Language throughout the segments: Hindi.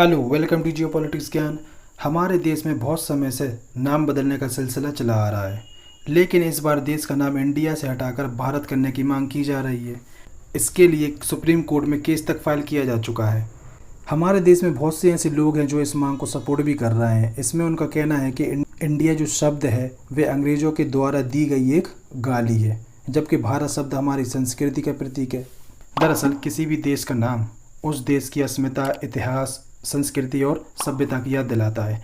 Hello, welcome to Geo Politics Gyan. हमारे देश में बहुत समय से नाम बदलने का सिलसिला चला आ रहा है, लेकिन इस बार देश का नाम इंडिया से हटाकर भारत करने की मांग की जा रही है। इसके लिए सुप्रीम कोर्ट में केस तक फाइल किया जा चुका है। हमारे देश में बहुत से ऐसे लोग हैं जो इस मांग को सपोर्ट भी कर रहे हैं। इसमें उनका कहना है कि इंडिया जो शब्द है वे अंग्रेज़ों के द्वारा दी गई एक गाली है, जबकि भारत शब्द हमारी संस्कृति का प्रतीक है। दरअसल किसी भी देश का नाम उस देश की अस्मिता, इतिहास, संस्कृति और सभ्यता की याद दिलाता है।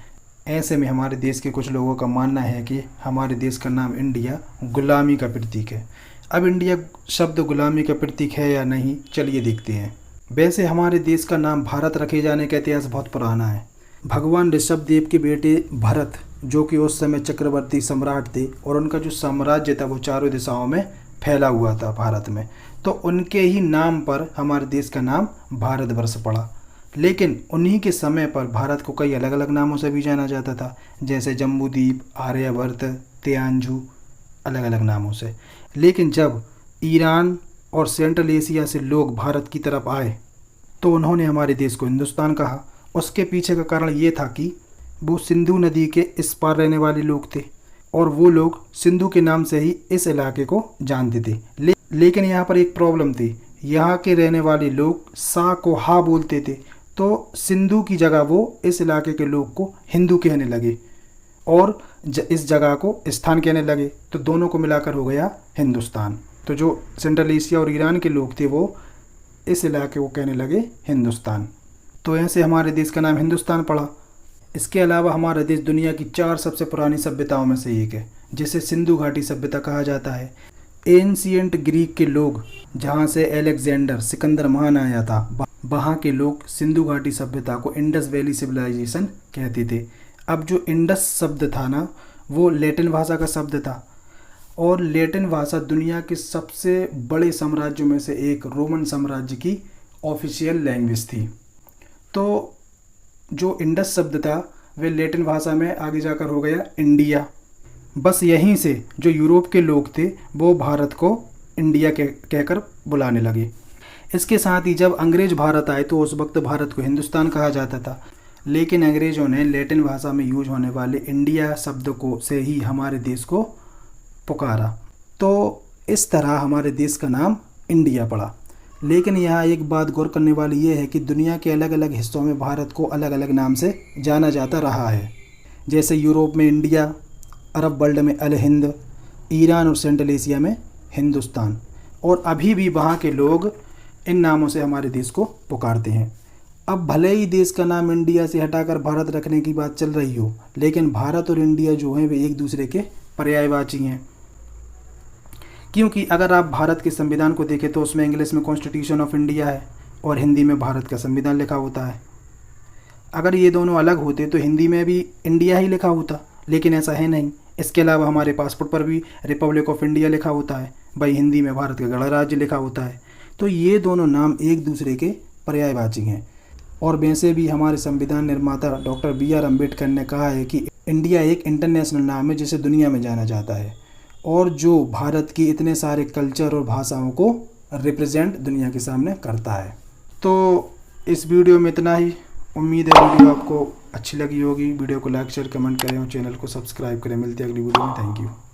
ऐसे में हमारे देश के कुछ लोगों का मानना है कि हमारे देश का नाम इंडिया गुलामी का प्रतीक है। अब इंडिया शब्द गुलामी का प्रतीक है या नहीं, चलिए देखते हैं। वैसे हमारे देश का नाम भारत रखे जाने का इतिहास बहुत पुराना है। भगवान ऋषभदेव के बेटे भरत, जो कि उस समय चक्रवर्ती सम्राट थे और उनका जो साम्राज्य था वो चारों दिशाओं में फैला हुआ था भारत में, तो उनके ही नाम पर हमारे देश का नाम भारतवर्ष पड़ा। लेकिन उन्हीं के समय पर भारत को कई अलग अलग नामों से भी जाना जाता था, जैसे जम्बूद्वीप, आर्यवर्त, तियांजू, अलग अलग नामों से। लेकिन जब ईरान और सेंट्रल एशिया से लोग भारत की तरफ आए तो उन्होंने हमारे देश को हिंदुस्तान कहा। उसके पीछे का कारण ये था कि वो सिंधु नदी के इस पार रहने वाले लोग थे और वो लोग सिंधु के नाम से ही इस इलाके को जानते थे। लेकिन यहाँ पर एक प्रॉब्लम थी। यहाँ के रहने वाले लोग सा को हा बोलते थे, तो सिंधु की जगह वो इस इलाके के लोग को हिंदू कहने लगे और इस जगह को स्थान कहने लगे, तो दोनों को मिलाकर हो गया हिंदुस्तान। तो जो सेंट्रल एशिया और ईरान के लोग थे वो इस इलाके को कहने लगे हिंदुस्तान। तो ऐसे हमारे देश का नाम हिंदुस्तान पड़ा। इसके अलावा हमारा देश दुनिया की 4 सबसे पुरानी सभ्यताओं में से एक है, जिसे सिंधु घाटी सभ्यता कहा जाता है। एंशिएंट ग्रीक के लोग, जहाँ से अलेक्जेंडर सिकंदर महान आया था, वहाँ के लोग सिंधु घाटी सभ्यता को इंडस वैली सिविलाइजेशन कहते थे। अब जो इंडस शब्द था ना, वो लैटिन भाषा का शब्द था और लैटिन भाषा दुनिया के सबसे बड़े साम्राज्यों में से एक रोमन साम्राज्य की ऑफिशियल लैंग्वेज थी। तो जो इंडस शब्द था वे लैटिन भाषा में आगे जाकर हो गया इंडिया। बस यहीं से जो यूरोप के लोग थे वो भारत को इंडिया कहकर बुलाने लगे। इसके साथ ही जब अंग्रेज भारत आए तो उस वक्त भारत को हिंदुस्तान कहा जाता था, लेकिन अंग्रेज़ों ने लैटिन भाषा में यूज होने वाले इंडिया शब्द को से ही हमारे देश को पुकारा। तो इस तरह हमारे देश का नाम इंडिया पड़ा। लेकिन यहाँ एक बात गौर करने वाली ये है कि दुनिया के अलग अलग हिस्सों में भारत को अलग अलग नाम से जाना जाता रहा है। जैसे यूरोप में इंडिया, अरब वर्ल्ड में अल हिंद, ईरान और सेंट्रल एशिया में हिंदुस्तान, और अभी भी वहाँ के लोग इन नामों से हमारे देश को पुकारते हैं। अब भले ही देश का नाम इंडिया से हटाकर भारत रखने की बात चल रही हो, लेकिन भारत और इंडिया जो हैं वे एक दूसरे के पर्यायवाची हैं। क्योंकि अगर आप भारत के संविधान को देखें तो उसमें इंग्लिश में कॉन्स्टिट्यूशन ऑफ इंडिया है और हिंदी में भारत का संविधान लिखा होता है। अगर ये दोनों अलग होते तो हिंदी में भी इंडिया ही लिखा होता, लेकिन ऐसा है नहीं। इसके अलावा हमारे पासपोर्ट पर भी रिपब्लिक ऑफ इंडिया लिखा होता है, भाई हिंदी में भारत का गणराज्य लिखा होता है। तो ये दोनों नाम एक दूसरे के पर्यायवाची हैं। और वैसे भी हमारे संविधान निर्माता डॉक्टर BR अम्बेडकर ने कहा है कि इंडिया एक इंटरनेशनल नाम है जिसे दुनिया में जाना जाता है और जो भारत की इतने सारे कल्चर और भाषाओं को रिप्रेजेंट दुनिया के सामने करता है। तो इस वीडियो में इतना ही। उम्मीद है वीडियो आपको अच्छी लगी होगी। वीडियो को लाइक, शेयर, कमेंट करें और चैनल को सब्सक्राइब करें। मिलते हैं अगली वीडियो में। Thank you.